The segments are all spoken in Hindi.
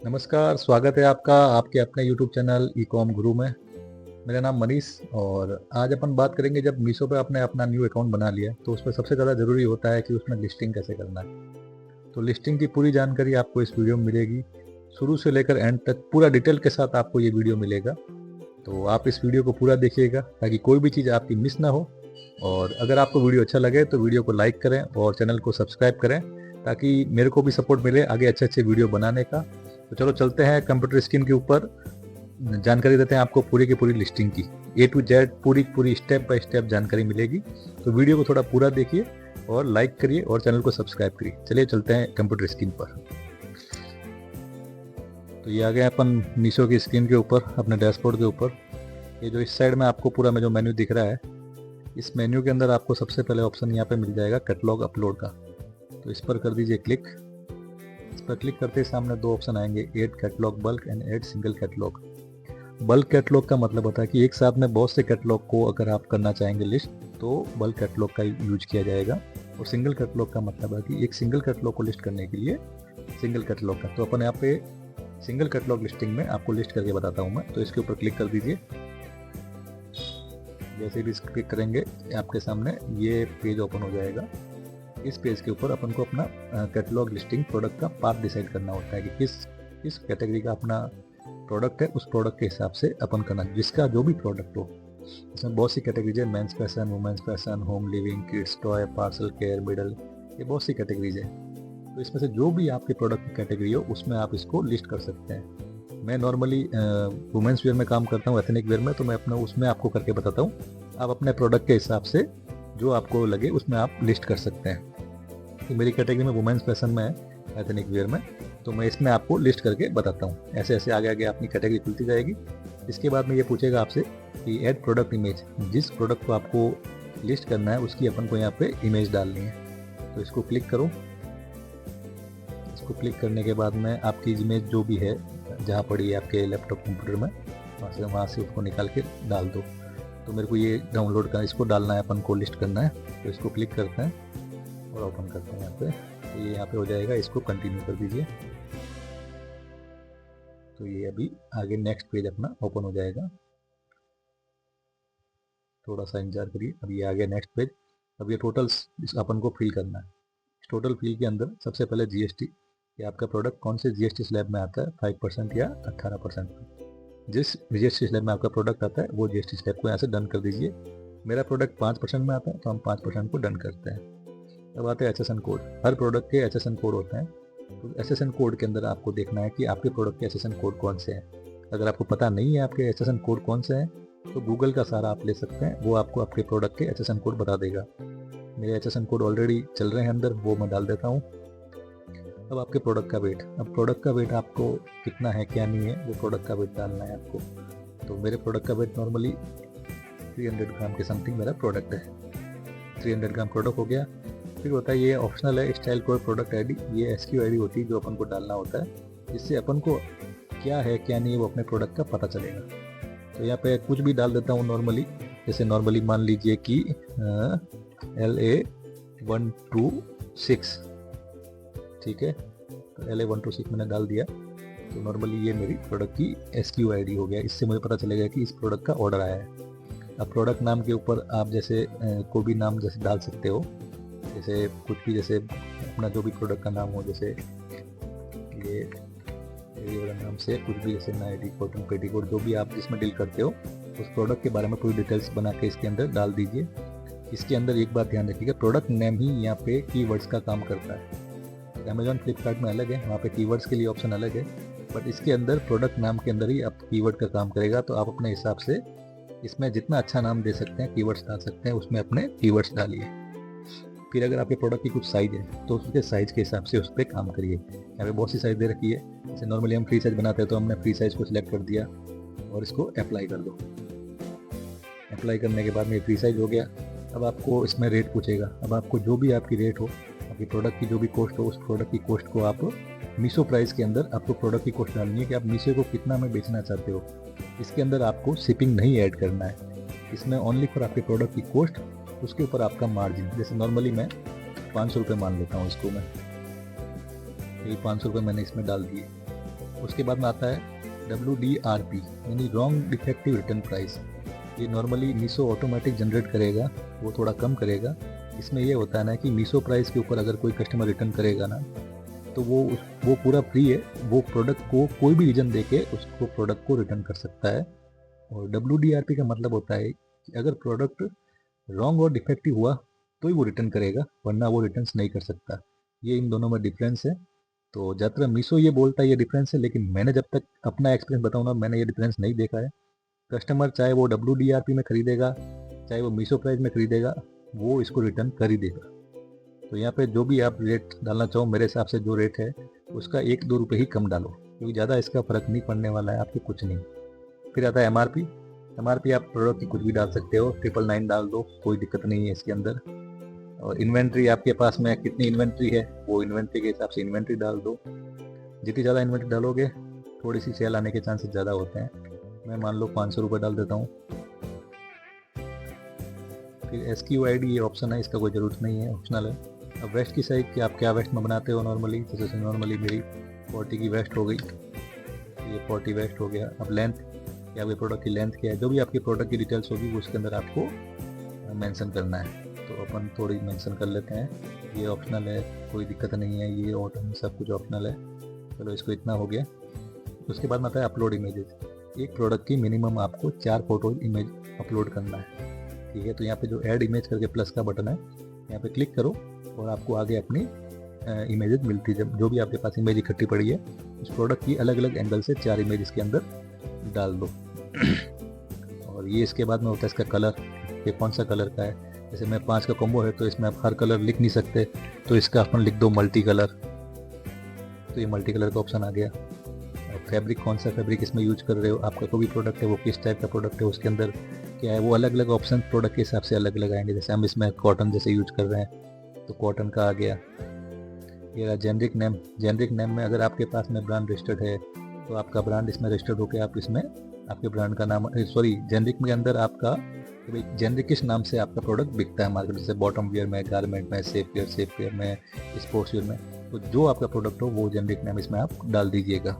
नमस्कार, स्वागत है आपका आपके अपने यूट्यूब चैनल ई-कॉम गुरु में। मेरा नाम मनीष और आज अपन बात करेंगे जब मीशो पे आपने अपना न्यू अकाउंट बना लिया, तो उसपे सबसे ज़्यादा ज़रूरी होता है कि उसमें लिस्टिंग कैसे करना है। तो लिस्टिंग की पूरी जानकारी आपको इस वीडियो में मिलेगी। शुरू से लेकर एंड तक पूरा डिटेल के साथ आपको ये वीडियो मिलेगा। तो आप इस वीडियो को पूरा देखिएगा ताकि कोई भी चीज़ आपकी मिस ना हो। और अगर आपको वीडियो अच्छा लगे तो वीडियो को लाइक करें और चैनल को सब्सक्राइब करें ताकि मेरे को भी सपोर्ट मिले आगे अच्छे-अच्छे वीडियो बनाने का। तो चलो चलते हैं कंप्यूटर स्क्रीन के ऊपर, जानकारी देते हैं आपको पूरी की पूरी लिस्टिंग की। ए टू जेड पूरी स्टेप बाय स्टेप जानकारी मिलेगी। तो वीडियो को थोड़ा पूरा देखिए और लाइक करिए और चैनल को सब्सक्राइब करिए। चलिए चलते हैं कंप्यूटर स्क्रीन पर। तो ये आ गए अपन मीशो की स्क्रीन के ऊपर, अपने डैशबोर्ड के ऊपर। ये जो इस साइड में आपको पूरा में जो मेन्यू दिख रहा है, इस मेन्यू के अंदर आपको सबसे पहले ऑप्शन यहाँ पे मिल जाएगा कैटलॉग अपलोड का। तो इस पर कर दीजिए क्लिक। इस पर क्लिक करते ही सामने दो ऑप्शन आएंगे, add catalogue bulk and add single catalogue. Bulk catalogue का मतलब होता है कि एक साथ में बहुत से कैटलॉग को अगर आप करना चाहेंगे लिस्ट, तो बल्क कैटलॉग का यूज किया जाएगा। और सिंगल कैटलॉग का मतलब है कि एक सिंगल कैटलॉग को लिस्ट करने के लिए सिंगल कैटलॉग का। तो अपन यहाँ पे सिंगल कैटलॉग लिस्टिंग में आपको लिस्ट करके बताता हूँ मैं। तो इसके ऊपर क्लिक कर दीजिए। जैसे भी क्लिक करेंगे आपके सामने ये पेज ओपन हो जाएगा। इस पेज के ऊपर अपन को अपना कैटलॉग लिस्टिंग प्रोडक्ट का पार्ट डिसाइड करना होता है कि किस कैटेगरी का अपना प्रोडक्ट है, उस प्रोडक्ट के हिसाब से अपन करना, जिसका जो भी प्रोडक्ट हो। इसमें बहुत सी कैटेगरीज है, mains fashion, women's fashion, home living, kids toy, parcel care, middle, ये बहुत सी कैटेगरीज है। तो इसमें से जो भी आपके प्रोडक्ट की कैटेगरी हो उसमें आप इसको लिस्ट कर सकते हैं। मैं नॉर्मली वुमेंस वेयर में काम करता हूँ, एथनिक वेयर में, तो मैं अपना उसमें आपको करके बताता हूँ। आप अपने प्रोडक्ट के हिसाब से जो आपको लगे उसमें आप लिस्ट कर सकते हैं। तो मेरी कैटेगरी में वुमेंस फैशन में है, एथनिक वेयर में, तो मैं इसमें आपको लिस्ट करके बताता हूँ। ऐसे ऐसे आगे आगे अपनी कैटेगरी खुलती जाएगी। इसके बाद में ये पूछेगा आपसे कि ऐड प्रोडक्ट इमेज, जिस प्रोडक्ट को आपको लिस्ट करना है उसकी अपन को यहाँ पे इमेज डालनी है। तो इसको क्लिक करो। इसको क्लिक करने के बाद में आपकी इमेज जो भी है जहाँ पड़ी है आपके लैपटॉप कंप्यूटर में, वहाँ से उसको निकाल के डाल दो। तो मेरे को ये डाउनलोड करना, इसको डालना है, अपन को लिस्ट करना है। तो इसको क्लिक करते हैं और ओपन करते हैं यहाँ पे। तो ये यहाँ पे हो जाएगा, इसको कंटिन्यू कर दीजिए। तो ये अभी आगे नेक्स्ट पेज अपना ओपन हो जाएगा। थोड़ा सा इंतजार करिए, अब ये आ गया नेक्स्ट पेज। अब ये टोटल्स अपन को फिल करना है। टोटल फिल के अंदर सबसे पहले जीएसटी, कि आपका प्रोडक्ट कौन से जीएसटी स्लैब में आता है, 5% या 18%। जिस जीएसटी स्लैब में आपका प्रोडक्ट आता है वो जीएसटी स्लैब को यहाँ से डन कर दीजिए। मेरा प्रोडक्ट 5% में आता है तो हम 5% को डन करते हैं। अब आते हैं एचएसएन कोड। हर प्रोडक्ट के एचएसएन कोड होते हैं। तो एचएसएन कोड के अंदर आपको देखना है कि आपके प्रोडक्ट के एचएसएन कोड कौन से हैं। अगर आपको पता नहीं है आपके एचएसएन कोड कौन से हैं, तो गूगल का सहारा आप ले सकते हैं, वो आपको आपके प्रोडक्ट के एचएसएन कोड बता देगा। मेरे एचएसएन कोड ऑलरेडी चल रहे हैं अंदर, वो मैं डाल देता हूँ। अब आपके प्रोडक्ट का वेट, अब प्रोडक्ट का वेट आपको कितना है क्या नहीं है, वो प्रोडक्ट का वेट डालना है आपको। तो मेरे प्रोडक्ट का वेट नॉर्मली 300 ग्राम के समथिंग मेरा प्रोडक्ट है। 300 ग्राम प्रोडक्ट हो गया। फिर होता है ये ऑप्शनल है, स्टाइल कोड प्रोडक्ट आईडी। ये एसक्यू आईडी होती है जो अपन को डालना होता है, जिससे अपन को क्या है क्या नहीं है वो अपने प्रोडक्ट का पता चलेगा। तो यहाँ पे कुछ भी डाल देता हूँ नॉर्मली। जैसे नॉर्मली मान लीजिए कि LA126, ठीक है। तो LA126 मैंने डाल दिया। तो नॉर्मली ये मेरी प्रोडक्ट की SKU आईडी हो गया। इससे मुझे पता चलेगा कि इस प्रोडक्ट का ऑर्डर आया है। अब प्रोडक्ट नाम के ऊपर आप जैसे कोई भी नाम जैसे डाल सकते हो, जैसे कुछ भी, जैसे अपना जो भी प्रोडक्ट का नाम हो, जैसे ये वाला नाम से कुछ भी, जैसे नाइटी, कॉटन, पेटीकोट, जो भी आप जिसमें डील करते हो उस प्रोडक्ट के बारे में पूरी डिटेल्स बना के इसके अंदर डाल दीजिए। इसके अंदर एक बात ध्यान रखिएगा, प्रोडक्ट नेम ही यहाँ पे कीवर्ड्स का काम करता है। अमेजॉन फ्लिपकार्ट में अलग है, वहाँ पे कीवर्ड्स के लिए ऑप्शन अलग है, बट इसके अंदर प्रोडक्ट नाम के अंदर ही आप कीवर्ड का काम करेगा। तो आप अपने हिसाब से इसमें जितना अच्छा नाम दे सकते हैं, कीवर्ड्स डाल सकते हैं, उसमें अपने कीवर्ड्स डालिए। फिर अगर आपके प्रोडक्ट की कुछ साइज है तो उसके साइज के हिसाब से उस पर काम करिए। यहाँ पे बहुत सी साइज दे रखी है। जैसे नॉर्मली हम फ्री साइज बनाते हैं तो हमने फ्री साइज को सिलेक्ट कर दिया और इसको अप्लाई कर दो। अप्लाई करने के बाद में फ्री साइज हो गया। अब आपको इसमें रेट पूछेगा। अब आपको जो भी आपकी रेट हो, आपकी प्रोडक्ट की जो भी कॉस्ट हो, उस प्रोडक्ट की कॉस्ट को आप मीशो प्राइस के अंदर आपको प्रोडक्ट की कॉस्ट डालनी है कि आप मीशो को कितना में बेचना चाहते हो। इसके अंदर आपको शिपिंग नहीं ऐड करना है। इसमें ओनली फॉर आपके प्रोडक्ट की कॉस्ट, उसके ऊपर आपका मार्जिन। जैसे नॉर्मली मैं 500 रुपये मान लेता हूँ इसको मैं, ये 500 रुपये मैंने इसमें डाल दिए। उसके बाद में आता है WDRP यानी रॉन्ग डिफेक्टिव रिटर्न प्राइस। ये नॉर्मली मीशो ऑटोमेटिक जनरेट करेगा, वो थोड़ा कम करेगा। इसमें ये होता है ना कि मीशो प्राइस के ऊपर अगर कोई कस्टमर रिटर्न करेगा ना तो वो पूरा फ्री है, वो प्रोडक्ट को कोई भी रीजन दे के उसको प्रोडक्ट को रिटर्न कर सकता है। और WDRP का मतलब होता है कि अगर प्रोडक्ट रॉन्ग और डिफेक्टिव हुआ तो ही वो रिटर्न करेगा, वरना वो रिटर्न नहीं कर सकता। ये इन दोनों में डिफरेंस है। तो ज़्यादातर मीशो ये बोलता है ये डिफरेंस है, लेकिन मैंने जब तक अपना एक्सपीरियंस बताऊँ ना, मैंने ये डिफरेंस नहीं देखा है। कस्टमर चाहे वो WDRP में खरीदेगा, चाहे वो मीशो प्राइस में खरीदेगा, वो इसको रिटर्न कर ही देगा। तो यहाँ पे जो भी आप रेट डालना चाहो, मेरे हिसाब से जो रेट है उसका 1-2 रुपये ही कम डालो, क्योंकि ज़्यादा इसका फ़र्क नहीं पड़ने वाला है आपके कुछ नहीं। फिर आता है MRP आप प्रोडक्ट की कुछ भी डाल सकते हो, 999 डाल दो, कोई दिक्कत नहीं है इसके अंदर। और इन्वेंट्री आपके पास में कितनी इन्वेंट्री है, वो इन्वेंट्री के हिसाब से इन्वेंट्री डाल दो। जितनी ज़्यादा इन्वेंट्री डालोगे थोड़ी सी सेल आने के चांसेस ज़्यादा होते हैं। मैं मान लो 500 रुपये डाल देता हूँ। फिर SKU ID ये ऑप्शन है, इसका कोई ज़रूरत नहीं है, ऑप्शनल है। अब वेस्ट की साइज कि आप क्या वेस्ट में बनाते हो नॉर्मली, जैसे नॉर्मली मेरी 40 की वेस्ट हो गई, ये 40 वेस्ट हो गया। अब लेंथ कि आपके प्रोडक्ट की लेंथ क्या है, जो भी आपके प्रोडक्ट की डिटेल्स होगी वो उसके अंदर आपको मेंशन करना है। तो अपन थोड़ी मेंशन कर लेते हैं, ये ऑप्शनल है, कोई दिक्कत नहीं है, ये ऑटो सब कुछ ऑप्शनल है। चलो इसको इतना हो गया। उसके बाद में आता है अपलोड इमेजेस। एक प्रोडक्ट की मिनिमम आपको 4 फोटो इमेज अपलोड करना है, ठीक है। तो यहाँ पे जो ऐड इमेज करके प्लस का बटन है, यहाँ पे क्लिक करो और आपको आगे अपनी इमेजेस मिलती है। जो भी आपके पास इमेज इकट्ठी पड़ी है उस प्रोडक्ट की अलग अलग एंगल से 4 इमेज इसके अंदर डाल दो। और ये इसके बाद में होता है इसका कलर, ये कौन सा कलर का है। जैसे मैं 5 का कॉम्बो है तो इसमें आप हर कलर लिख नहीं सकते, तो इसका अपन लिख दो मल्टी कलर, तो ये मल्टी कलर का ऑप्शन आ गया। और फैब्रिक, कौन सा फैब्रिक इसमें यूज कर रहे हो, आपका कोई भी प्रोडक्ट है वो किस टाइप का प्रोडक्ट है, उसके अंदर क्या है, वो अलग अलग ऑप्शन प्रोडक्ट के हिसाब से अलग अलग आएंगे। जैसे हम इसमें कॉटन जैसे यूज कर रहे हैं तो कॉटन का आ गया। ये रहा जेनरिक नेम। जेनरिक नेम में अगर आपके पास में ब्रांड रजिस्टर्ड है तो आपका ब्रांड इसमें रजिस्टर्ड होकर आप इसमें आपके ब्रांड का नाम, सॉरी जेनरिक के अंदर आपका जेनरिक किस नाम से आपका प्रोडक्ट बिकता है मार्केट, जैसे बॉटम वेयर में, गारमेंट में, सेफ वेयर में, स्पोर्ट्स वेयर में, तो जो आपका प्रोडक्ट हो वो जेनरिक नेम इसमें आप डाल दीजिएगा।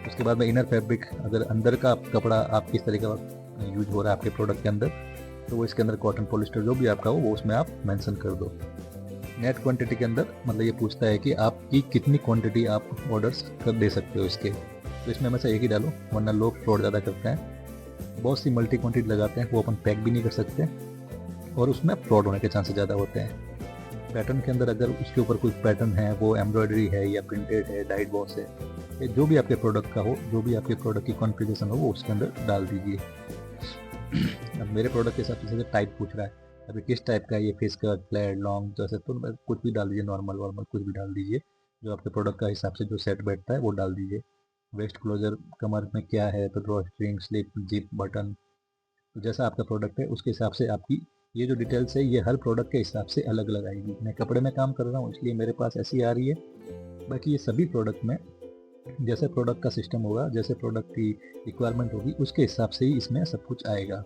उसके बाद में इनर फैब्रिक, अगर अंदर का कपड़ा आप किस तरीके का यूज हो रहा है आपके प्रोडक्ट के अंदर, तो वो इसके अंदर कॉटन, पॉलिस्टर जो भी आपका हो वो उसमें आप मेंशन कर दो। नेट क्वांटिटी के अंदर मतलब ये पूछता है कि आपकी कितनी क्वांटिटी आप ऑर्डर्स कर दे सकते हो इसके, तो इसमें हमेशा एक ही डालो, वरना लोग फ्रॉड ज़्यादा करते हैं। बहुत सी मल्टी क्वांटिटी लगाते हैं, वो अपन पैक भी नहीं कर सकते और उसमें फ्रॉड होने के चांसेस ज़्यादा होते हैं। पैटर्न के अंदर अगर उसके ऊपर कोई पैटर्न है, वो एम्ब्रॉयडरी है या प्रिंटेड है, डाइड बॉस है, या जो भी आपके प्रोडक्ट का हो, जो भी आपके प्रोडक्ट की कॉन्फ़िगरेशन हो वो उसके अंदर डाल दीजिए। अब मेरे प्रोडक्ट के हिसाब से टाइप पूछ रहा है, अभी किस टाइप का है, ये फेस कट, फ्लैट, लॉन्ग, तो ऐसे तो कुछ भी डाल दीजिए, नॉर्मल कुछ भी डाल दीजिए, जो आपके प्रोडक्ट का हिसाब से जो सेट बैठता है वो डाल दीजिए। वेस्ट क्लोजर, कमर में क्या है, तो draw string, slip, zip, button, तो जैसा आपका प्रोडक्ट है उसके हिसाब से आपकी ये जो डिटेल्स है ये हर प्रोडक्ट के हिसाब से अलग अलग आएगी। मैं कपड़े में काम कर रहा हूँ इसलिए मेरे पास ऐसी आ रही है, बाकी ये सभी प्रोडक्ट में जैसे प्रोडक्ट का सिस्टम होगा, जैसे प्रोडक्ट की रिक्वायरमेंट होगी उसके हिसाब से ही इसमें सब कुछ आएगा।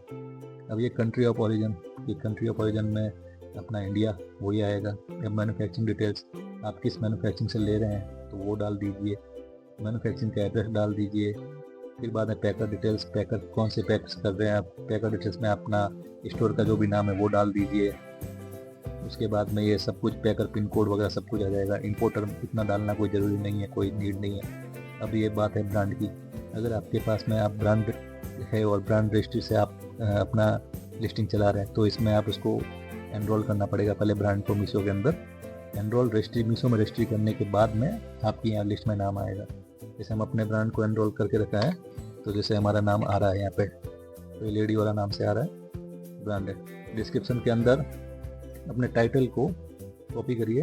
अब ये कंट्री ऑफ ओरिजिन, ये कंट्री ऑफ ओरिजिन में अपना इंडिया वही आएगा। अब मैन्युफैक्चरिंग डिटेल्स, आप किस मैन्युफैक्चरिंग से ले रहे हैं तो वो डाल दीजिए, मैन्युफैक्चरिंग का एड्रेस डाल दीजिए। फिर बाद में पैकर डिटेल्स, पैकर कौन से पैक्स कर रहे हैं आप, पैकर डिटेल्स में अपना स्टोर का जो भी नाम है वो डाल दीजिए। उसके बाद में ये सब कुछ पैकर पिन कोड वगैरह सब कुछ आ जाएगा। इंपोर्टर इतना डालना कोई ज़रूरी नहीं है, कोई नीड नहीं है। अब ये बात है ब्रांड की, अगर आपके पास में आप ब्रांड है और ब्रांड रजिस्ट्री से आप अपना लिस्टिंग चला रहे हैं तो इसमें आप उसको एनरोल करना पड़ेगा पहले ब्रांड को मीशो के अंदर। एनरोल रजिस्ट्री, मीशो में रजिस्ट्री करने के बाद में आपकी यहाँ लिस्ट में नाम आएगा। जैसे हम अपने ब्रांड को एनरोल करके रखा है तो जैसे हमारा नाम आ रहा है यहाँ पे, तो ये लेडी वाला नाम से आ रहा है, ब्रांड है। डिस्क्रिप्शन के अंदर अपने टाइटल को कॉपी करिए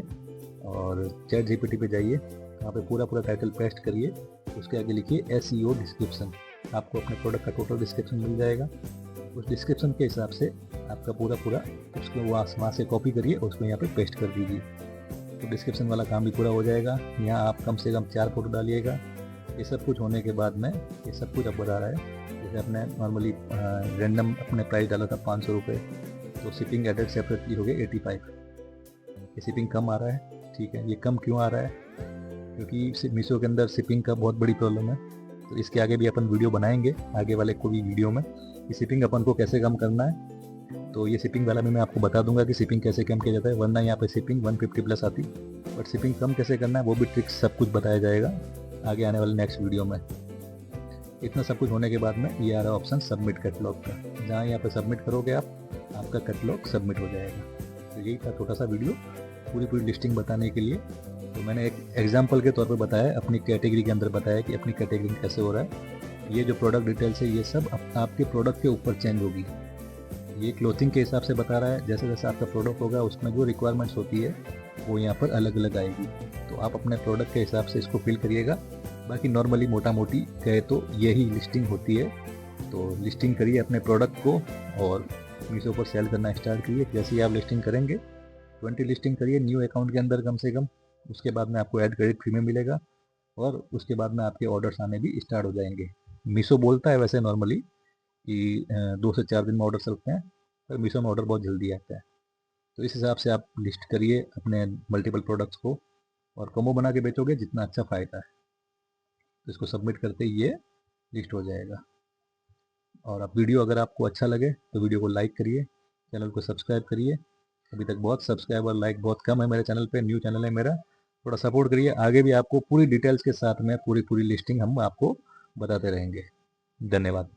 और चैट जीपीटी पे जाइए, वहाँ पे पूरा टाइटल पेस्ट करिए, उसके आगे लिखिए SEO डिस्क्रिप्शन, आपको अपने प्रोडक्ट का टोटल डिस्क्रिप्शन मिल जाएगा। उस डिस्क्रिप्शन के हिसाब से आपका पूरा उसको वहाँ से कॉपी करिए और उसको यहाँ पे पेस्ट कर दीजिए, तो डिस्क्रिप्शन वाला काम भी पूरा हो जाएगा। यहाँ आप कम से कम 4 फोटो डालिएगा। ये सब कुछ होने के बाद में ये सब कुछ अब बता रहा है, जैसे अपने नॉर्मली रैंडम अपने प्राइस डाला था 500 रुपये, तो शिपिंग एडेड सेपरेटली हो गया 85। ये शिपिंग कम आ रहा है, ठीक है। ये कम क्यों आ रहा है, क्योंकि मीशो के अंदर शिपिंग का बहुत बड़ी प्रॉब्लम है। तो इसके आगे भी अपन वीडियो बनाएंगे, आगे वाले को भी वीडियो में, कि शिपिंग अपन को कैसे कम करना है। तो ये शिपिंग वाला में मैं आपको बता दूंगा कि शिपिंग कैसे कम किया जाता है, वरना यहाँ पे शिपिंग 150 प्लस आती। बट शिपिंग कम कैसे करना है वो भी ट्रिक्स सब कुछ बताया जाएगा आगे आने वाले नेक्स्ट वीडियो में। इतना सब कुछ होने के बाद में ये आ रहा ऑप्शन सबमिट कैटलॉग का, जहाँ यहाँ पे सबमिट करोगे आप, आपका कैटलॉग सबमिट हो जाएगा। तो यही था छोटा सा वीडियो पूरी लिस्टिंग बताने के लिए। तो मैंने एक एग्जांपल के तौर पे बताया, अपनी कैटेगरी के अंदर बताया कि अपनी कैटेगरी में कैसे हो रहा है। ये जो प्रोडक्ट डिटेल्स है ये सब आपके प्रोडक्ट के ऊपर चेंज होगी। ये क्लोथिंग के हिसाब से बता रहा है, जैसे जैसे आपका प्रोडक्ट होगा उसमें जो रिक्वायरमेंट्स होती है वो यहाँ पर अलग अलग आएगी। तो आप अपने प्रोडक्ट के हिसाब से इसको फिल करिएगा। बाकी नॉर्मली मोटा मोटी कहे तो यही लिस्टिंग होती है। तो लिस्टिंग करिए अपने प्रोडक्ट को और मीशो पर सेल करना स्टार्ट करिए। जैसे ही आप लिस्टिंग करेंगे 20 लिस्टिंग करिए न्यू अकाउंट के अंदर कम से कम। उसके बाद में आपको ऐड क्रेडिट फ्री में मिलेगा और उसके बाद में आपके ऑर्डर्स आने भी स्टार्ट हो जाएंगे। मीशो बोलता है वैसे नॉर्मली कि 2 से 4 दिन में ऑर्डर चलते हैं, पर मीशो में ऑर्डर बहुत जल्दी आता है। तो इस हिसाब से आप लिस्ट करिए अपने मल्टीपल प्रोडक्ट्स को और कॉम्बो बना के बेचोगे जितना अच्छा फ़ायदा है। तो इसको सबमिट करते ही ये लिस्ट हो जाएगा। और आप वीडियो अगर आपको अच्छा लगे तो वीडियो को लाइक करिए, चैनल को सब्सक्राइब करिए। अभी तक बहुत सब्सक्राइबर लाइक बहुत कम है मेरे चैनल पे, न्यू चैनल है मेरा, थोड़ा सपोर्ट करिए। आगे भी आपको पूरी डिटेल्स के साथ में पूरी लिस्टिंग हम आपको बताते रहेंगे। धन्यवाद।